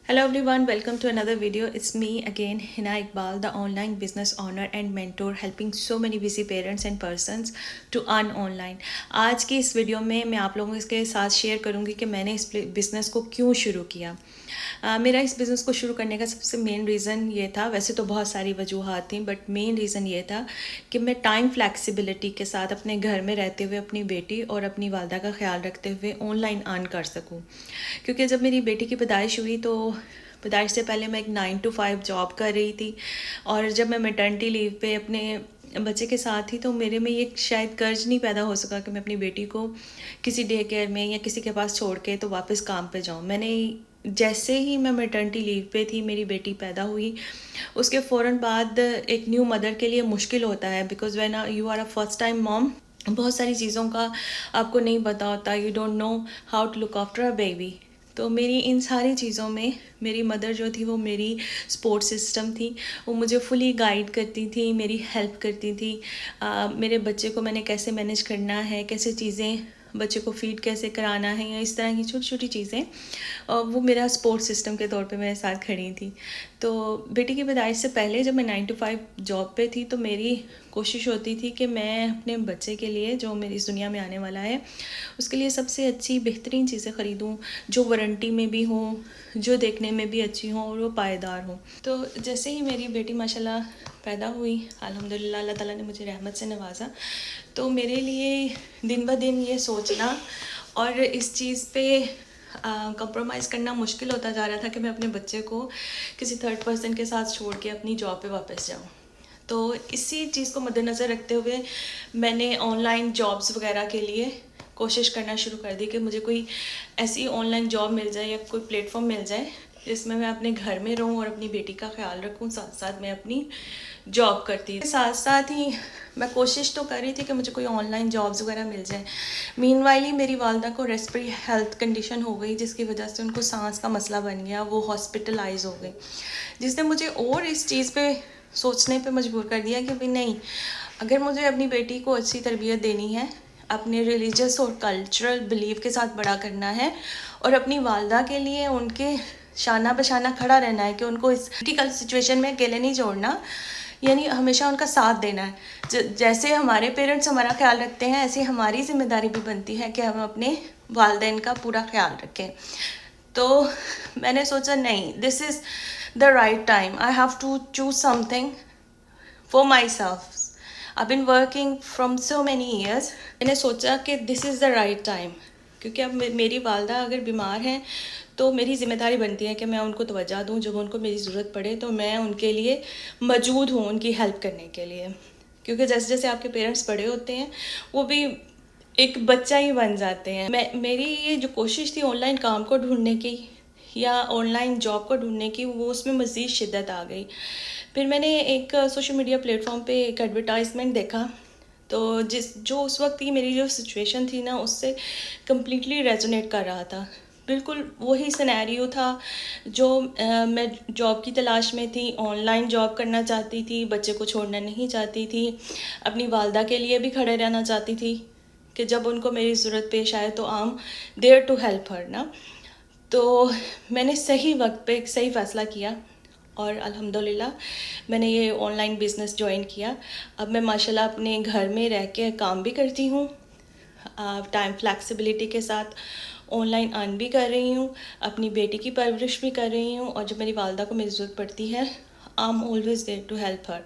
Hello everyone, welcome to another video. It's me again, Hina Iqbal, the online business owner and mentor, helping so many busy parents and persons to earn online. आज की इस video में मैं आप लोगों के साथ share करूंगी कि मैंने इस बिज़नेस को क्यों शुरू किया। मेरा इस बिज़नेस को शुरू करने का सबसे मेन रीज़न ये था, वैसे तो बहुत सारी वजूहात थी, बट मेन रीज़न ये था कि मैं टाइम फ्लैक्सिबिलिटी के साथ अपने घर में रहते हुए अपनी बेटी और अपनी वालदा का ख्याल रखते हुए ऑनलाइन अर्न कर सकूं। क्योंकि जब मेरी बेटी की पैदाइश हुई तो पैदाइश से पहले मैं एक 9 to 5 जॉब कर रही थी, और जब मैं मैटरनिटी लीव पे अपने बच्चे के साथ थी तो मेरे में ये शायद कर्ज नहीं पैदा हो सका कि मैं अपनी बेटी को किसी डे केयर में या किसी के पास छोड़ के तो वापस काम पे जाऊँ। मैंने जैसे ही मैं मैटरनिटी लीव पे थी, मेरी बेटी पैदा हुई, उसके फ़ौरन बाद एक न्यू मदर के लिए मुश्किल होता है, because when you are a first time mom, बहुत सारी चीज़ों का आपको नहीं पता होता, you don't know how to look after a baby. तो मेरी इन सारी चीज़ों में मेरी मदर जो थी वो मेरी सपोर्ट सिस्टम थी, वो मुझे फुली गाइड करती थी, मेरी हेल्प करती थी। मेरे बच्चे को मैंने कैसे मैनेज करना है, कैसे चीज़ें, बच्चे को फीड कैसे कराना है, या इस तरह की छोटी छोटी चीज़ें, वो मेरा सपोर्ट सिस्टम के तौर पे मेरे साथ खड़ी थी। तो बेटी की पैदाइश से पहले जब मैं 9 to 5 जॉब पे थी तो मेरी कोशिश होती थी कि मैं अपने बच्चे के लिए, जो मेरी इस दुनिया में आने वाला है, उसके लिए सबसे अच्छी बेहतरीन चीज़ें ख़रीदूँ, जो वारंटी में भी हों, जो देखने में भी अच्छी हों और वो पायदार हों। तो जैसे ही मेरी बेटी माशाल्लाह पैदा हुई, अल्हम्दुलिल्लाह अल्लाह ताला ने मुझे रहमत से नवाजा, तो मेरे लिए दिन ब दिन ये सोचना और इस चीज़ पे कंप्रोमाइज़ करना मुश्किल होता जा रहा था कि मैं अपने बच्चे को किसी थर्ड पर्सन के साथ छोड़ के अपनी जॉब पे वापस जाऊँ। तो इसी चीज़ को मद्देनज़र रखते हुए मैंने ऑनलाइन जॉब्स वगैरह के लिए कोशिश करना शुरू कर दी कि मुझे कोई ऐसी ऑनलाइन जॉब मिल जाए या कोई प्लेटफॉर्म मिल जाए जिसमें मैं अपने घर में रहूं और अपनी बेटी का ख्याल रखूं, साथ साथ मैं अपनी जॉब करती, साथ साथ ही मैं कोशिश तो कर रही थी कि मुझे कोई ऑनलाइन जॉब्स वगैरह मिल जाए। मीनवाइल ही मेरी वालदा को रेस्पिरेटरी हेल्थ कंडीशन हो गई, जिसकी वजह से उनको सांस का मसला बन गया, वो हॉस्पिटलाइज हो गई, जिसने मुझे और इस चीज़ पे सोचने पे मजबूर कर दिया कि भाई नहीं, अगर मुझे अपनी बेटी को अच्छी तरबियत देनी है, अपने रिलीजियस और कल्चरल बिलीव के साथ बड़ा करना है, और अपनी वालदा के लिए उनके शाना बशाना खड़ा रहना है कि उनको इस क्रिटिकल सिचुएशन में अकेले नहीं छोड़ना, यानी हमेशा उनका साथ देना है। जैसे हमारे पेरेंट्स हमारा ख्याल रखते हैं, ऐसी हमारी जिम्मेदारी भी बनती है कि हम अपने वालिदैन का पूरा ख्याल रखें। तो मैंने सोचा नहीं, this is the right time, I have to choose something for myself. I been working from so many years. मैंने सोचा कि this is the right time, क्योंकि अब मेरी वालदा अगर बीमार हैं तो मेरी ज़िम्मेदारी बनती है कि मैं उनको तवज्जो दूँ, जब उनको मेरी ज़रूरत पड़े तो मैं उनके लिए मौजूद हूँ, उनकी हेल्प करने के लिए। क्योंकि जैसे जैसे आपके पेरेंट्स बड़े होते हैं, वो भी एक बच्चा ही बन जाते हैं। मेरी ये जो कोशिश थी ऑनलाइन काम को ढूंढने की या ऑनलाइन जॉब को ढूंढने की, वो उसमें मज़ीद शिद्दत आ गई। फिर मैंने एक सोशल मीडिया प्लेटफॉर्म पे एक एडवर्टाइजमेंट देखा, तो जो उस वक्त की मेरी जो सिचुएशन थी ना, उससे कम्प्लीटली रेजोनेट कर रहा था। बिल्कुल वही सिनेरियो था जो मैं जॉब की तलाश में थी, ऑनलाइन जॉब करना चाहती थी, बच्चे को छोड़ना नहीं चाहती थी, अपनी वालदा के लिए भी खड़े रहना चाहती थी कि जब उनको मेरी ज़रूरत पेश आए तो I am there to help her ना। तो मैंने सही वक्त पे एक सही फ़ैसला किया और अल्हम्दुलिल्लाह मैंने ये ऑनलाइन बिज़नेस ज्वाइन किया। अब मैं माशाल्लाह अपने घर में रह के काम भी करती हूँ, टाइम फ्लैक्सिबिलिटी के साथ ऑनलाइन अर्न भी कर रही हूँ, अपनी बेटी की परवरिश भी कर रही हूँ, और जब मेरी वालदा को मेरी ज़रूरत पड़ती है, I am always there to help her.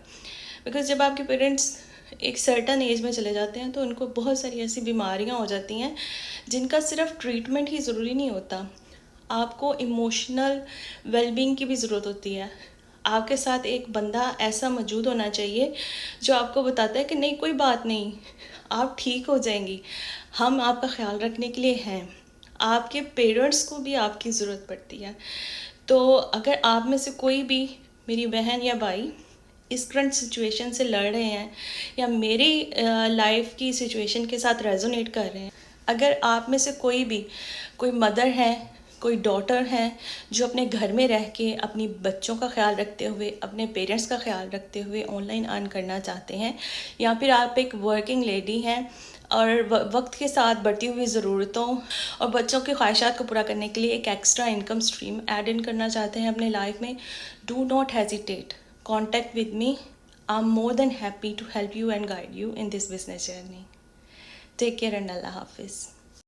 Because जब आपके पेरेंट्स एक सर्टन एज में चले जाते हैं तो उनको बहुत सारी ऐसी बीमारियाँ हो जाती हैं जिनका सिर्फ ट्रीटमेंट ही ज़रूरी नहीं होता, आपको इमोशनल वेलबींग की भी ज़रूरत होती है। आपके साथ एक बंदा ऐसा मौजूद होना चाहिए जो आपको बताता है कि नहीं, कोई बात नहीं, आप ठीक हो जाएंगी, हम आपका ख्याल रखने के लिए हैं। आपके पेरेंट्स को भी आपकी ज़रूरत पड़ती है। तो अगर आप में से कोई भी, मेरी बहन या भाई, इस करंट सिचुएशन से लड़ रहे हैं या मेरी लाइफ की सिचुएशन के साथ रेजोनेट कर रहे हैं, अगर आप में से कोई भी कोई मदर है, कोई डॉटर है जो अपने घर में रह के अपनी बच्चों का ख्याल रखते हुए, अपने पेरेंट्स का ख्याल रखते हुए ऑनलाइन अर्न करना चाहते हैं, या फिर आप एक वर्किंग लेडी हैं, اور وقت کے ساتھ بڑھتی ہوئی ضرورتوں اور بچوں کی خواہشات کو پورا کرنے کے لیے ایک extra income stream add in کرنا چاہتے ہیں اپنے لائف میں، do not hesitate, contact with me. I am more than happy to help you and guide you in this business journey. Take care and Allah حافظ.